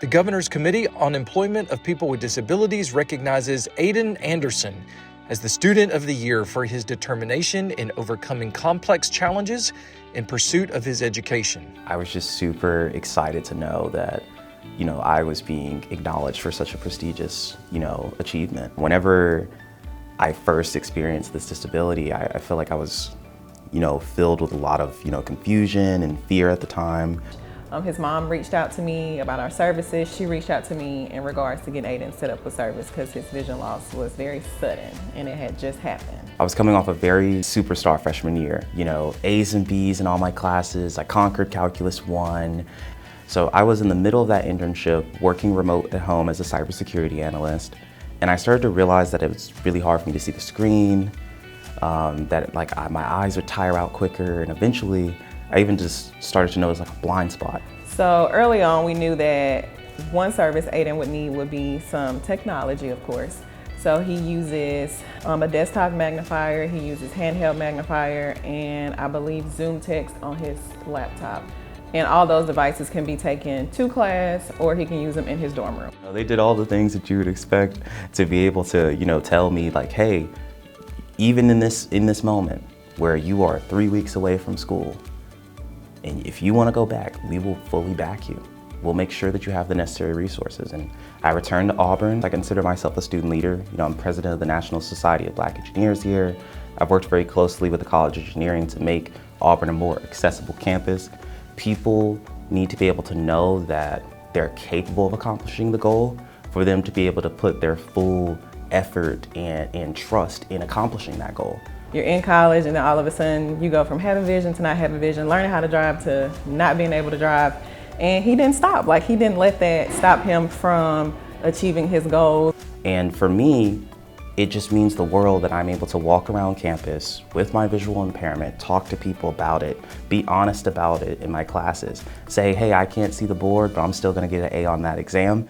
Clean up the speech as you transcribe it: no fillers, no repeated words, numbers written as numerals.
The Governor's Committee on Employment of People with Disabilities recognizes Aidan Anderson as the Student of the Year for his determination in overcoming complex challenges in pursuit of his education. I was just super excited to know that, I was being acknowledged for such a prestigious, achievement. Whenever I first experienced this disability, I feel like I was, filled with a lot of, confusion and fear at the time. His mom reached out to me about our services. She reached out to me in regards to getting Aidan set up with service because his vision loss was very sudden and it had just happened. I was coming off a very superstar freshman year, A's and B's in all my classes. I conquered Calculus 1. So I was in the middle of that internship, working remote at home as a cybersecurity analyst. And I started to realize that it was really hard for me to see the screen, that my eyes would tire out quicker, and eventually I even just started to notice a blind spot. So early on, we knew that one service Aidan would need would be some technology, of course. So he uses a desktop magnifier, he uses handheld magnifier, and I believe Zoom text on his laptop. And all those devices can be taken to class or he can use them in his dorm room. They did all the things that you would expect to be able to, tell me hey, even in this moment where you are 3 weeks away from school, and if you want to go back, we will fully back you. We'll make sure that you have the necessary resources. And I returned to Auburn. I consider myself a student leader. I'm president of the National Society of Black Engineers here. I've worked very closely with the College of Engineering to make Auburn a more accessible campus. People need to be able to know that they're capable of accomplishing the goal for them to be able to put their full effort and trust in accomplishing that goal. You're in college and then all of a sudden you go from having vision to not having vision, learning how to drive to not being able to drive. And he didn't stop. He didn't let that stop him from achieving his goals. And for me, it just means the world that I'm able to walk around campus with my visual impairment, talk to people about it, be honest about it in my classes, say, hey, I can't see the board, but I'm still gonna get an A on that exam.